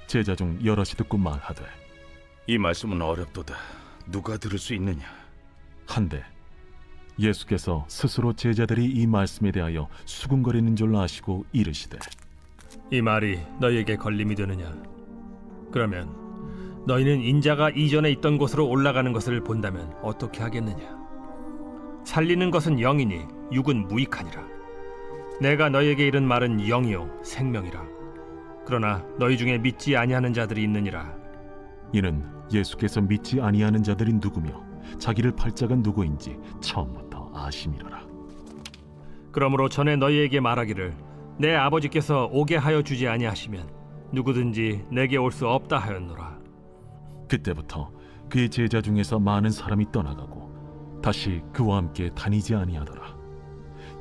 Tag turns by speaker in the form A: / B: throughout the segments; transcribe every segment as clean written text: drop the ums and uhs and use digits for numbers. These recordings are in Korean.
A: 제자 중 여럿이 듣고 말하되
B: 이 말씀은 어렵도다. 누가 들을 수 있느냐?
A: 한데 예수께서 스스로 제자들이 이 말씀에 대하여 수군거리는 줄 아시고 이르시되
C: 이 말이 너희에게 걸림이 되느냐? 그러면 너희는 인자가 이전에 있던 곳으로 올라가는 것을 본다면 어떻게 하겠느냐? 살리는 것은 영이니 육은 무익하니라. 내가 너희에게 이른 말은 영이요 생명이라. 그러나 너희 중에 믿지 아니하는 자들이 있느니라.
A: 이는 예수께서 믿지 아니하는 자들이 누구며 자기를 팔 자가 누구인지 처음부터 아심이로라.
C: 그러므로 전에 너희에게 말하기를 내 아버지께서 오게 하여 주지 아니하시면 누구든지 내게 올 수 없다 하였노라.
A: 그때부터 그의 제자 중에서 많은 사람이 떠나가고 다시 그와 함께 다니지 아니하더라.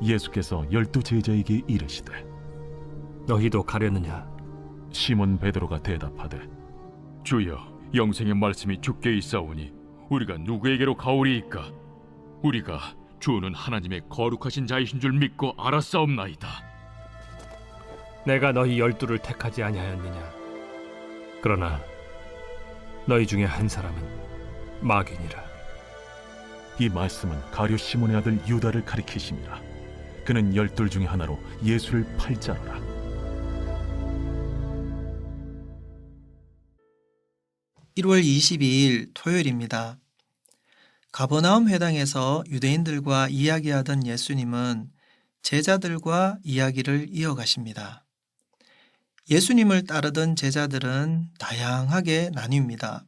A: 예수께서 12 제자에게 이르시되
C: 너희도 가려느냐?
A: 시몬 베드로가 대답하되
D: 주여, 영생의 말씀이 주께 있사오니 우리가 누구에게로 가오리이까? 우리가 주는 하나님의 거룩하신 자이신 줄 믿고 알았사옵나이다.
C: 내가 너희 12를 택하지 아니하였느냐? 그러나 너희 중에 한 사람은 마귀니라.
A: 이 말씀은 가룟 시몬의 아들 유다를 가리키심이라. 그는 12 중에 하나로 예수를 팔 자로라.
E: (1월 22일) 토요일입니다. 가버나움 회당에서 유대인들과 이야기하던 예수님은 제자들과 이야기를 이어가십니다. 예수님을 따르던 제자들은 다양하게 나뉩니다.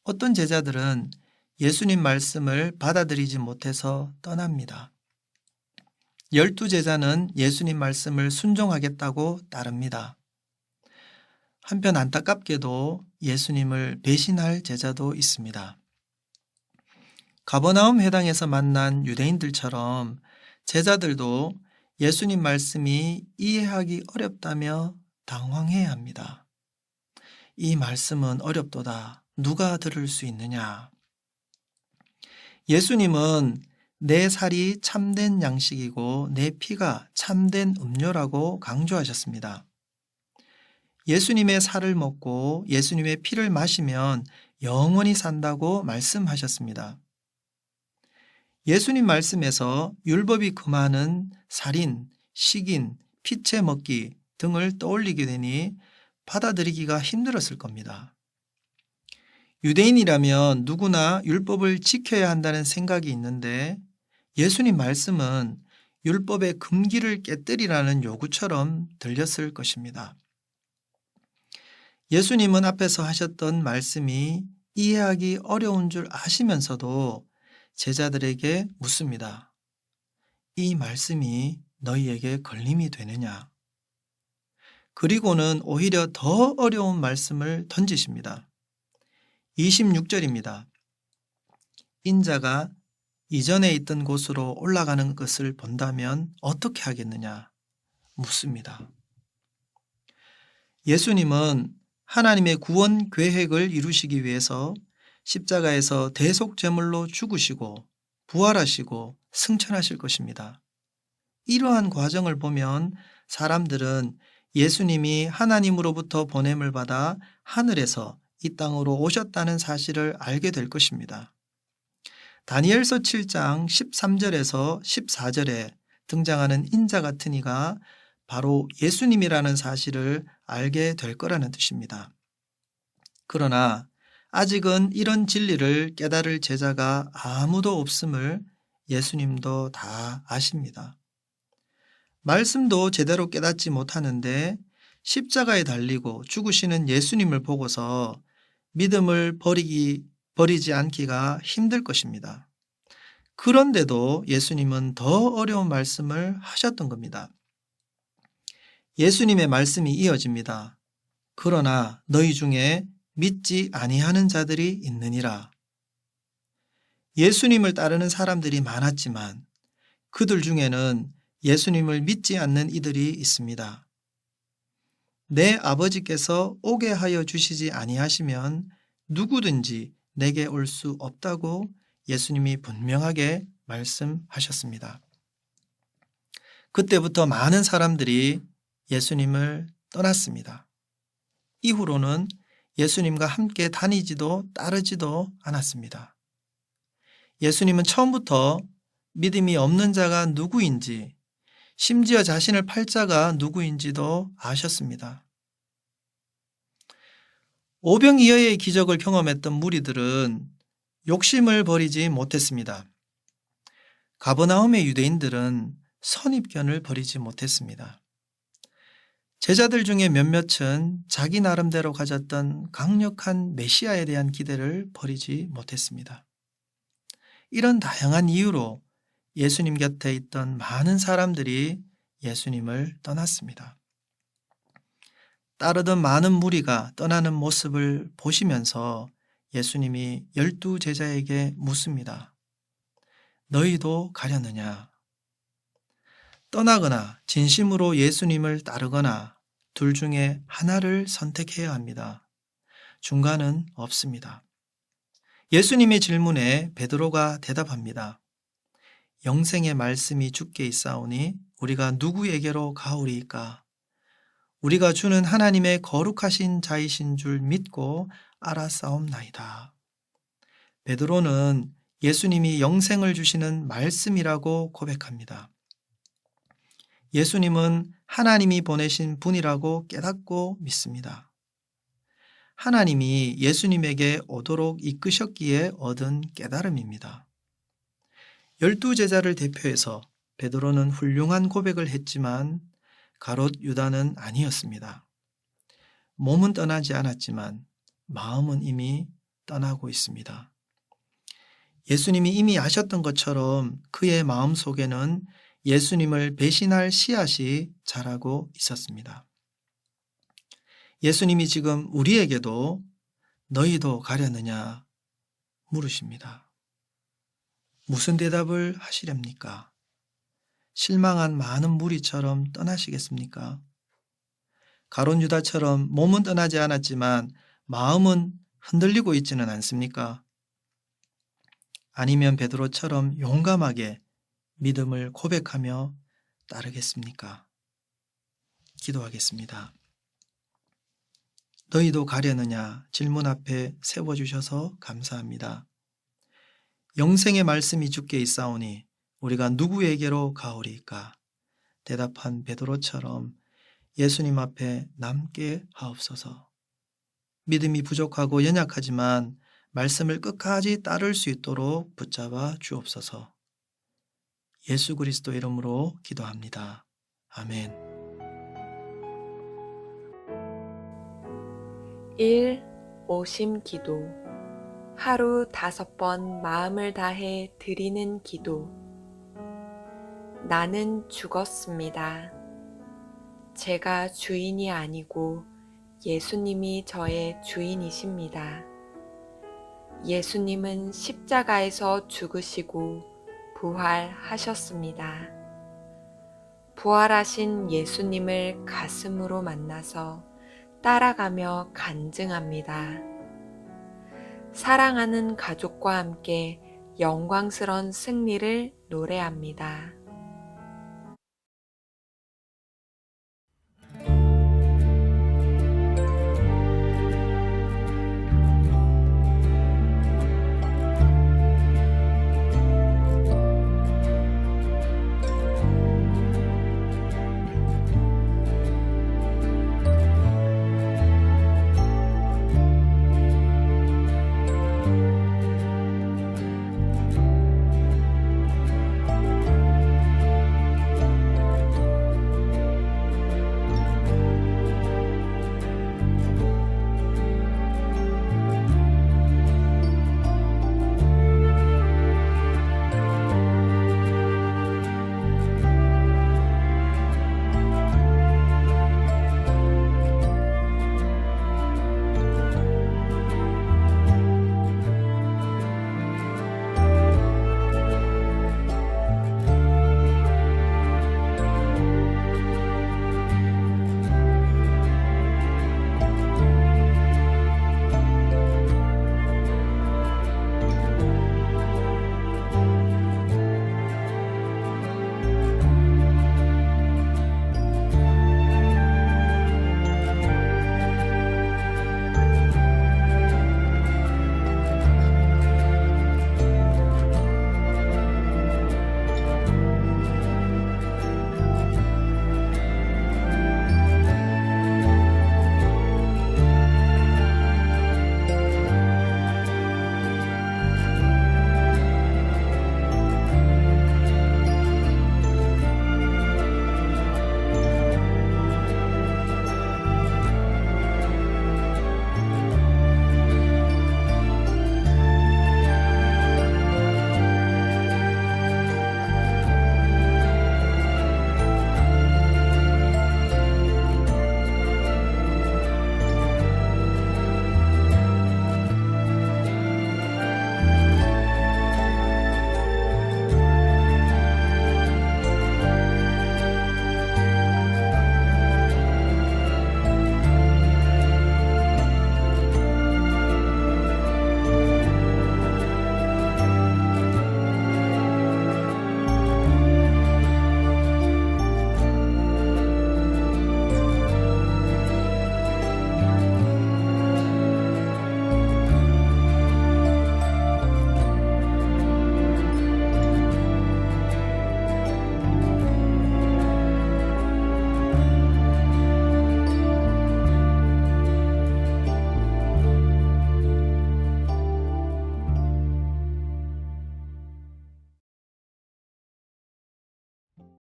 E: 어떤 제자들은 예수님 말씀을 받아들이지 못해서 떠납니다. 12 제자는 예수님 말씀을 순종하겠다고 따릅니다. 한편 안타깝게도 예수님을 배신할 제자도 있습니다. 가버나움 회당에서 만난 유대인들처럼 제자들도 예수님 말씀이 이해하기 어렵다며 당황해야 합니다. 이 말씀은 어렵도다. 누가 들을 수 있느냐? 예수님은 내 살이 참된 양식이고 내 피가 참된 음료라고 강조하셨습니다. 예수님의 살을 먹고 예수님의 피를 마시면 영원히 산다고 말씀하셨습니다. 예수님 말씀에서 율법이 금하는 살인, 식인, 피채 먹기 등을 떠올리게 되니 받아들이기가 힘들었을 겁니다. 유대인이라면 누구나 율법을 지켜야 한다는 생각이 있는데 예수님 말씀은 율법의 금기를 깨뜨리라는 요구처럼 들렸을 것입니다. 예수님은 앞에서 하셨던 말씀이 이해하기 어려운 줄 아시면서도 제자들에게 묻습니다. 이 말씀이 너희에게 걸림이 되느냐? 그리고는 오히려 더 어려운 말씀을 던지십니다. 26절입니다. 인자가 이전에 있던 곳으로 올라가는 것을 본다면 어떻게 하겠느냐? 묻습니다. 예수님은 하나님의 구원 계획을 이루시기 위해서 십자가에서 대속제물로 죽으시고 부활하시고 승천하실 것입니다. 이러한 과정을 보면 사람들은 예수님이 하나님으로부터 보냄을 받아 하늘에서 이 땅으로 오셨다는 사실을 알게 될 것입니다. 다니엘서 7장 13절에서 14절에 등장하는 인자 같은 이가 바로 예수님이라는 사실을 알게 될 거라는 뜻입니다. 그러나 아직은 이런 진리를 깨달을 제자가 아무도 없음을 예수님도 다 아십니다. 말씀도 제대로 깨닫지 못하는데 십자가에 달리고 죽으시는 예수님을 보고서 믿음을 버리지 않기가 힘들 것입니다. 그런데도 예수님은 더 어려운 말씀을 하셨던 겁니다. 예수님의 말씀이 이어집니다. 그러나 너희 중에 믿지 아니하는 자들이 있느니라. 예수님을 따르는 사람들이 많았지만 그들 중에는 예수님을 믿지 않는 이들이 있습니다. 내 아버지께서 오게 하여 주시지 아니하시면 누구든지 내게 올 수 없다고 예수님이 분명하게 말씀하셨습니다. 그때부터 많은 사람들이 예수님을 떠났습니다. 이후로는 예수님과 함께 다니지도 따르지도 않았습니다. 예수님은 처음부터 믿음이 없는 자가 누구인지, 심지어 자신을 팔 자가 누구인지도 아셨습니다. 오병이어의 기적을 경험했던 무리들은 욕심을 버리지 못했습니다. 가버나움의 유대인들은 선입견을 버리지 못했습니다. 제자들 중에 몇몇은 자기 나름대로 가졌던 강력한 메시아에 대한 기대를 버리지 못했습니다. 이런 다양한 이유로 예수님 곁에 있던 많은 사람들이 예수님을 떠났습니다. 따르던 많은 무리가 떠나는 모습을 보시면서 예수님이 12 제자에게 묻습니다. 너희도 가려느냐? 떠나거나 진심으로 예수님을 따르거나 둘 중에 하나를 선택해야 합니다. 중간은 없습니다. 예수님의 질문에 베드로가 대답합니다. 영생의 말씀이 주께 있사오니 우리가 누구에게로 가오리이까? 우리가 주는 하나님의 거룩하신 자이신 줄 믿고 알았사옵나이다. 베드로는 예수님이 영생을 주시는 말씀이라고 고백합니다. 예수님은 하나님이 보내신 분이라고 깨닫고 믿습니다. 하나님이 예수님에게 오도록 이끄셨기에 얻은 깨달음입니다. 12 제자를 대표해서 베드로는 훌륭한 고백을 했지만 가롯 유다는 아니었습니다. 몸은 떠나지 않았지만 마음은 이미 떠나고 있습니다. 예수님이 이미 아셨던 것처럼 그의 마음 속에는 예수님을 배신할 씨앗이 자라고 있었습니다. 예수님이 지금 우리에게도 너희도 가려느냐 물으십니다. 무슨 대답을 하시렵니까? 실망한 많은 무리처럼 떠나시겠습니까? 가룟 유다처럼 몸은 떠나지 않았지만 마음은 흔들리고 있지는 않습니까? 아니면 베드로처럼 용감하게 믿음을 고백하며 따르겠습니까? 기도하겠습니다. 너희도 가려느냐 질문 앞에 세워주셔서 감사합니다. 영생의 말씀이 주께 있사오니 우리가 누구에게로 가오리이까? 대답한 베드로처럼 예수님 앞에 남게 하옵소서. 믿음이 부족하고 연약하지만 말씀을 끝까지 따를 수 있도록 붙잡아 주옵소서. 예수 그리스도 이름으로 기도합니다. 아멘.
F: 1. 오심 기도. 하루 5번 마음을 다해 드리는 기도. 나는 죽었습니다. 제가 주인이 아니고 예수님이 저의 주인이십니다. 예수님은 십자가에서 죽으시고 부활하셨습니다. 부활하신 예수님을 가슴으로 만나서 따라가며 간증합니다. 사랑하는 가족과 함께 영광스러운 승리를 노래합니다.